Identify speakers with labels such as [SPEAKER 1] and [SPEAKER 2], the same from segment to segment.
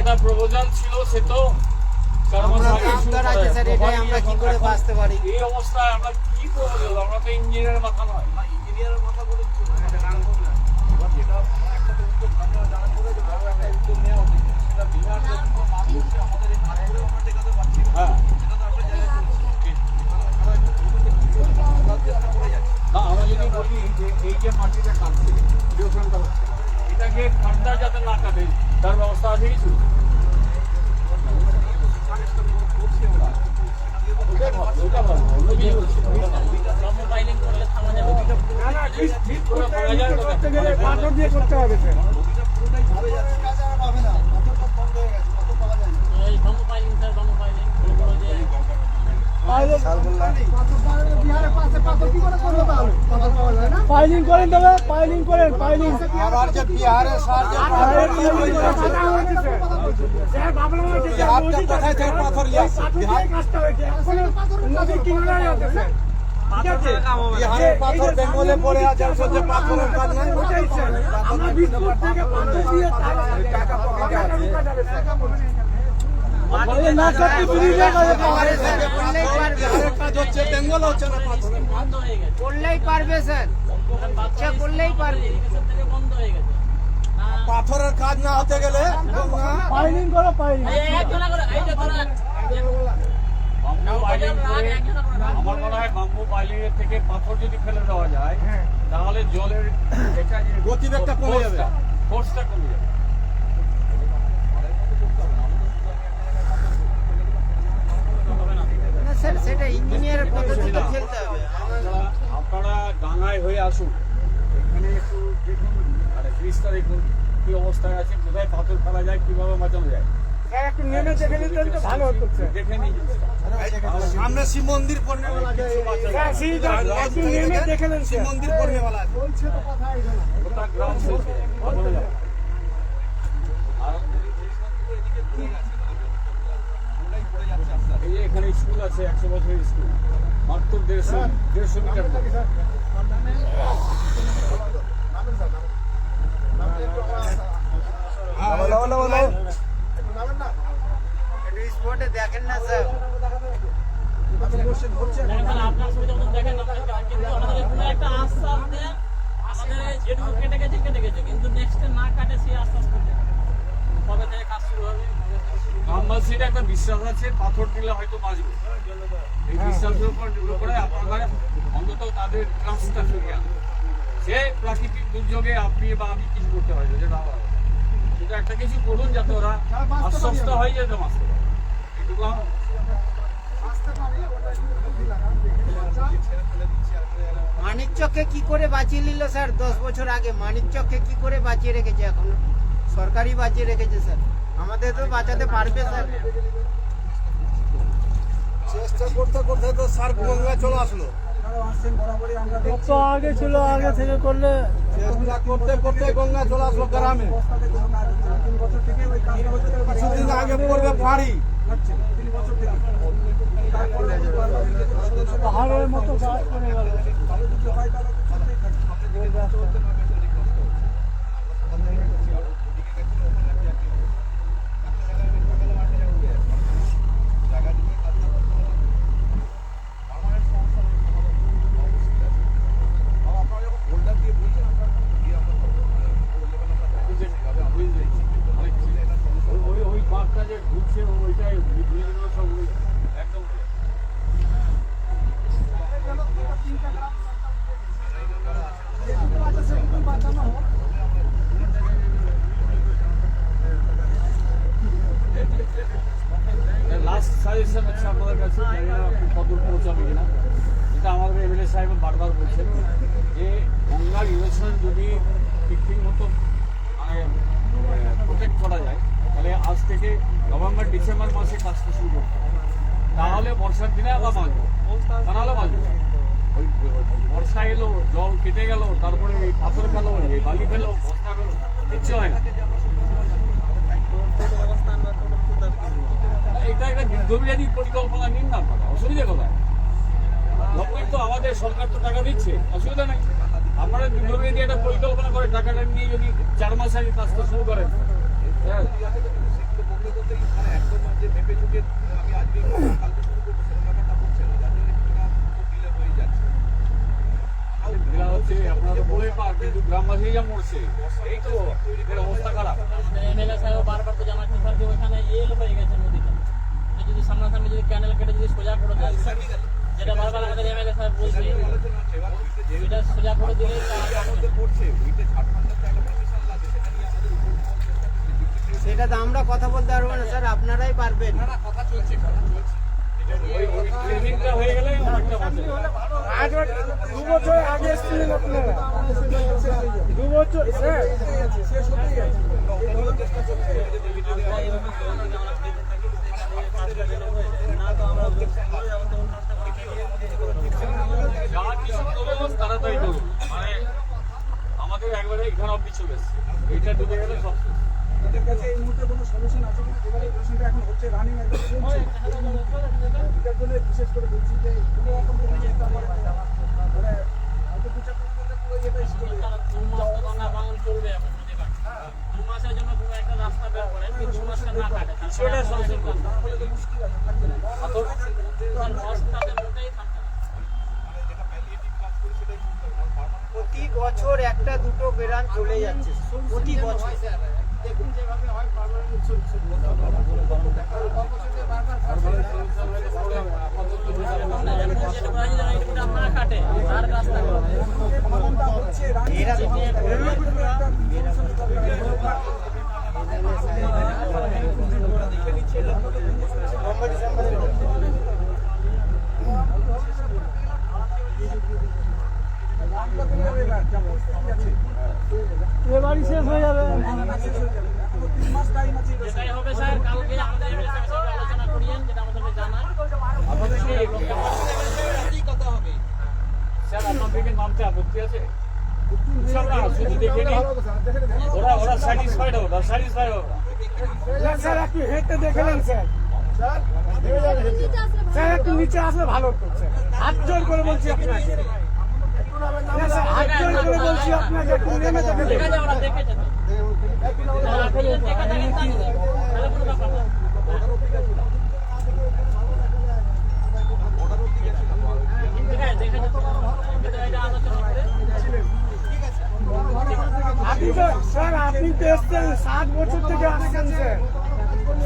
[SPEAKER 1] যেটা প্রপোজাল ছিল সে তো
[SPEAKER 2] আমরা কি করে বাঁচতে পারি?
[SPEAKER 1] এই অবস্থায় আমরা কি করবো? আমরা তো ইঞ্জিনিয়ারের মাথা নয়।
[SPEAKER 3] ইঞ্জিনিয়ারের মাথা বলে যেটা একটা উদ্যোগ আমরা যারা করে যে বড় একটা উদ্যোগ নেওয়া উচিত, সেটা বিহার মানুষ আমাদের এই কাজ করে আমরা টেকাতে পারছি না।
[SPEAKER 1] হ্যাঁ,
[SPEAKER 3] সেটা তো একটা জায়গায়
[SPEAKER 1] না আমরা যদি বলি যে এই যে মাটিটা কাটছে, ডিফারেন্টটা হচ্ছে, এটাকে ঠান্ডা যাতে না কাটে তার ব্যবস্থা আছে কিছু?
[SPEAKER 4] পাথর দিয়ে করতে হবে পাইলিং করেন, তবে পাইলিং করেন, পাইলিং
[SPEAKER 3] আবার যে বিহারের কোথায় থেকে পাথর নিয়ে আসছে? বিহারের পাথর বেঙ্গলে পড়ে আছে, যে পাথরের কাজ নাই কাজ হচ্ছে, বেঙ্গল হচ্ছে না পাথরের কাজ।
[SPEAKER 2] করলেই পারবে স্যার, ইচ্ছা করলেই পারবে।
[SPEAKER 3] পাথরের কাজ না হতে গেলে
[SPEAKER 4] পাইলিং করো, পাইলিং
[SPEAKER 1] আমার মনে হয় বাম্বু পাইলিং এর থেকে পাথর যদি ফেলে দেওয়া যায় তাহলে জলের
[SPEAKER 3] গতিবেগটা কমে যাবে,
[SPEAKER 1] ফোর্সটা কমে যাবে।
[SPEAKER 2] না স্যার, সেটা ইঞ্জিনিয়ারের পদ্ধতিতে ফেলতে হবে।
[SPEAKER 1] আপনারা ডাঙায় হয়ে আসুন, এখানে একটু দেখুন, ব্রিজটা দেখুন কি অবস্থায় আছে, কোথায় পাথর ফেলা যায়, কিভাবে বাঁচানো যায়
[SPEAKER 4] একটু নেমে দেখে নিতেন তো ভালো হতো স্যার।
[SPEAKER 1] দেখে নিই।
[SPEAKER 3] সামনে শিব মন্দির পড়নে वाला আছে,
[SPEAKER 4] একটু নেমে দেখে নেন
[SPEAKER 3] শিব মন্দির পড়নে वाला আছে।
[SPEAKER 1] গোটা গ্রাম শেষে বাঁচানো যায়। এই যে এখানে স্কুল আছে, 100 বছরের স্কুল, মাত্র 150 মিটার।
[SPEAKER 2] স্পটে দেখেন না স্যার,
[SPEAKER 5] আপনার ছবিটা দেখেন না, কিন্তু আমাদের কোনো একটা আশ্বাস দেয়, আমাদের যেটুকু কেটে গেছে, কিন্তু নেক্সটে না কাটে সেই আশ্বাস করতে কবে থেকে কাজ শুরু হবে।
[SPEAKER 1] গ্রামবাসীর একটা বিশ্বাস আছে পাথর দিলে হয়তো বাঁচবে, এই বিশ্বাসের উপর নির্ভর করে আপনারা অন্তত তাদের ট্রাস্টটা ফিরিয়ে আনবে। সে প্রাকৃতিক দুর্যোগে আপনি বা আমি কিছু করতে হয় যেটা কিন্তু একটা কিছু করুন যাতে ওরা আশ্বস্ত হয়ে যেতে বাঁচতে পারে। এটুকু
[SPEAKER 2] মানিকচককে কি করে বাঁচিয়ে নিল স্যার 10 বছর আগে? মানিকচককে কি করে বাঁচিয়ে রেখেছে? এখনো সরকারই বাঁচিয়ে রেখেছে স্যার, আমাদের তো বাঁচাতে পারবে স্যার?
[SPEAKER 3] চেষ্টা করতে করতে তো সার গঙ্গা চলে আসলো।
[SPEAKER 4] কত আগে ছিল, আগে থেকে করলে
[SPEAKER 3] চেষ্টা করতে করতে গঙ্গা চলে আসলো গ্রামে। কিছুদিন আগে পড়বে ফাঁড়ি,
[SPEAKER 4] পাহাড়ের মতো গাছ করে গেল।
[SPEAKER 1] ওই বাঘটা যে ঘুরছে ওইটাই সব একদম লাস্ট সাজেশন হচ্ছে আপনাদের কাছে, জানি না আপনি কতদূর পৌঁছাবে কিনা, যেটা আমাদের এমএলএ সাহেব বারবার বলছেন যে গঙ্গার ইরোশন যদি ঠিক মতো মানে প্রোটেক্ট করা যায় তাহলে আজ থেকে নভেম্বর ডিসেম্বর মাসে কাজটা শুরু করতে হবে, তাহলে বর্ষার দিনে আবার বাঁচবো, তা নাহলে বাঁচবো। ওই বর্ষা এলো, জল কেটে গেল, তারপরে এই পাথর ফেলো, এই বালি ফেলো, বস্তা ফেলো, কিচ্ছু হয় না। এটা একটা দীর্ঘমেয়াদী পরিকল্পনা নিন না আপনারা, অসুবিধা কোথায়? গভর্নমেন্ট তো আমাদের সরকার তো টাকা দিচ্ছে, অসুবিধা নাই। আপনারা দীর্ঘমেয়াদী একটা পরিকল্পনা করে টাকাটা নিয়ে যদি 4 মাস আগে কাজটা শুরু করেন,
[SPEAKER 3] করতে করতে মানে একদম যে মেপে ঝুঁকে আমি আজকে কালকে শুরু করবো সেরকম ব্যাপারটা হচ্ছে না, যার জন্য কিছুটা খুব ডিলে হয়ে যাচ্ছে।
[SPEAKER 1] এরা হচ্ছে আপনারা তো বলে পার, কিন্তু গ্রামবাসী যা মরছে, এই তো এদের অবস্থা খারাপ।
[SPEAKER 5] এমএলএ সাহেব বারবার তো জানাচ্ছে স্যার যে ওইখানে এল হয়ে গেছে নদীটা, এটা যদি সামনাসামনি যদি ক্যানেল কেটে যদি সোজা করে দেয়, যেটা বারবার আমাদের এমএলএ সাহেব বলছে,
[SPEAKER 3] আলোচনা হচ্ছে এবার উইটে যে
[SPEAKER 5] এটা সোজা করে দিলে
[SPEAKER 3] মধ্যে পড়ছে উইটে ঝাড়খণ্ডের তো একটা প্রফেশনাল আছে, সেটা নিয়ে আমাদের উপর
[SPEAKER 2] সেটা তো আমরা কথা বলতে পারবো না স্যার, আপনারাই পারবেন।
[SPEAKER 3] কথা চলছে
[SPEAKER 1] ওই ট্রেনিংটা হয়ে গেলে অনেকটা বাঁচে।
[SPEAKER 4] আজ 2 বছর আগে এসেছিলেন আপনারা, 2 বছর স্যার
[SPEAKER 1] যা কিছু করুন তাড়াতাড়ি করুন, মানে আমাদের একবারে এখানে অব্দি চলে এসছে, এইটা ডুবে গেলে সব শেষ।
[SPEAKER 6] তাদের কাছে এই মুহূর্তে কোনো সলিউশন আছে কিনা, যেখানে ইলেকশনটা এখন হচ্ছে রানিং একদম চলছে, এটার জন্য বিশেষ করে বলছি যে কোনো রকম কোনো চিন্তা করেন না, মানে হয়তো 2-4 দিনের মধ্যে পুরো এটা স্টোরি
[SPEAKER 5] 2 মাস তো গঙ্গা ভাঙন চলবে এখন নদী ঘাট, 2 মাসের জন্য পুরো একটা রাস্তা বের করেন, 2 মাসটা না কাটে
[SPEAKER 1] সেটা সলিউশন করতে হবে।
[SPEAKER 6] তাহলে তো মুশকিল আছে, থাকবে না।
[SPEAKER 1] আতর
[SPEAKER 5] রাস্তাতে মোটেই থাকবে না।
[SPEAKER 3] যেটা প্যালিয়েটিভ কাজ করি সেটাই করতে হবে, পার্মানেন্ট
[SPEAKER 2] প্রতি বছর একটা দুটো বেরান চলে যাচ্ছে প্রতি বছর। দেখুন যেভাবে হয় পার্মানেন্ট সলিউশন করতে হবে।
[SPEAKER 5] যেটুকু আছে যেটুকু আপনারা কাটে তার রাস্তা করুন।
[SPEAKER 6] সমাধানটা হচ্ছে রানিং
[SPEAKER 2] এরা নভেম্বর ডিসেম্বরের মধ্যে।
[SPEAKER 4] এবারই শেষ হয়ে যাবে।
[SPEAKER 6] 3 মাস টাইম আছে।
[SPEAKER 5] যেটাই হবে স্যার কালকে আমাদের এমএলএ সাহেবের সাথে আলোচনা করিয়েন, যেটা আমাদেরকে জানান।
[SPEAKER 1] স্যার আপনাদেরকে নামতে আপত্তি আছে? সব না, শুধু দেখে নিন, ওরা স্যাটিসফাইড হবে, স্যাটিসফাইড হবে।
[SPEAKER 4] স্যার একটু হেঁটে দেখে নেন স্যার, স্যার একটু নিচে আসলে ভালো হতো স্যার, হাত জোর করে বলছি আপনাকে, হাত জোর করে বলছি আপনাকে একটু নেমে দেখে
[SPEAKER 5] ঠিক
[SPEAKER 4] দেখুন।
[SPEAKER 5] আছে, ওরা দেখেছে তো। আপনি যদি দেখে থাকেন তাহলে কোনো ব্যাপার না। ঠিক আছে, দেখেছে তো। কিন্তু এটা আলোচনা করে
[SPEAKER 4] আপনি তো স্যার আপনি তো এসছেন 7 বছর থেকে আসছেন স্যার,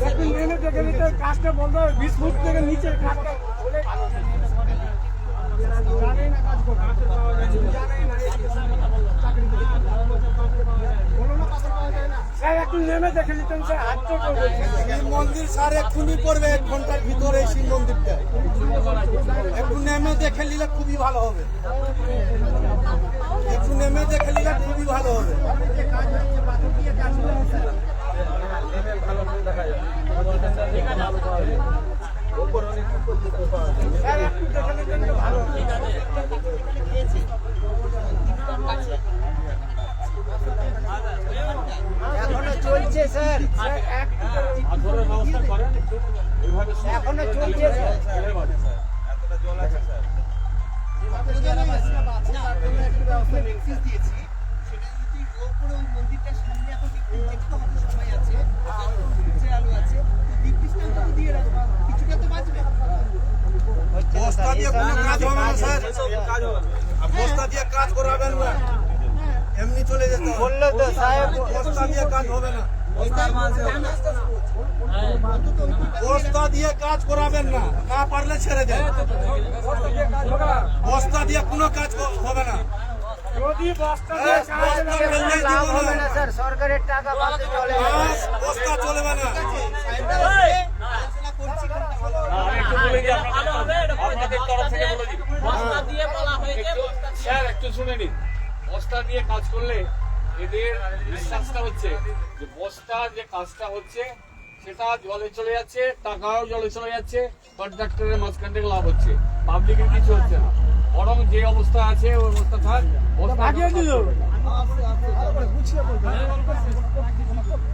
[SPEAKER 4] একটু নেমে দেখে নিতে কাজটা বন্ধ হবে, 20 ফুট থেকে নিচে কাজটা হলে ভালো হতো। জানেই না কাজ করতে, জানেই না স্যার একটু নেমে দেখে নিতেন স্যার, হাত জোর করে বলছি।
[SPEAKER 7] শিব মন্দির স্যার এক্ষুনি করবে 1 ঘন্টার ভিতরে শিব মন্দিরটা একটু নেমে দেখে নিলে খুবই ভালো হবে, একটু নেমে দেখে নিলে খুবই ভালো হবে।
[SPEAKER 4] স্যার একটু দেখে নিতেন তো ভালো হতো।
[SPEAKER 2] এখনো চলছে স্যার,
[SPEAKER 1] আতরের ব্যবস্থা করেন একটু, এইভাবে
[SPEAKER 2] এখনো চলছে স্যার।
[SPEAKER 3] এতটা জল আছে স্যার।
[SPEAKER 7] বস্তা দিয়ে কোনো কাজ হবে না স্যার, বস্তা দিয়ে কাজ করাবেন না, এমনি চলে যেতে হবে।
[SPEAKER 2] বললো তো সাহেব,
[SPEAKER 7] বস্তা দিয়ে কাজ হবে না, বস্তা দিয়ে কাজ করাবেন না, না পারলে ছেড়ে দেন। বস্তা দিয়ে কোনো কাজ হবে না,
[SPEAKER 4] যদি বস্তা দিয়ে কাজ
[SPEAKER 7] বস্তা ফেললেই
[SPEAKER 2] লাভ
[SPEAKER 7] দিব
[SPEAKER 2] হবে
[SPEAKER 7] না,
[SPEAKER 2] না স্যার, সরকারের টাকা পাতে চলে যাবে।
[SPEAKER 7] বস্তা চলবে না।
[SPEAKER 1] আমি একটু বলে দিই আপনাদের তরফ থেকে বলে দিই।
[SPEAKER 5] বস্তা দিয়ে বলা হয়েছে
[SPEAKER 1] স্যার একটু শুনে নিন, বস্তা দিয়ে কাজ করলে এদের বিশ্বাসটা হচ্ছে যে বস্তা যে কাজটা হচ্ছে সেটা জলে চলে যাচ্ছে, টাকাও জলে চলে যাচ্ছে, কন্ট্রাক্টরের মাঝখান থেকে লাভ হচ্ছে, পাবলিকের কিছু হচ্ছে না। বরং যে অবস্থা আছে ওই অবস্থা থাক, বস্তা
[SPEAKER 4] ভাগিয়ে দিল।
[SPEAKER 1] কাজ করবে না।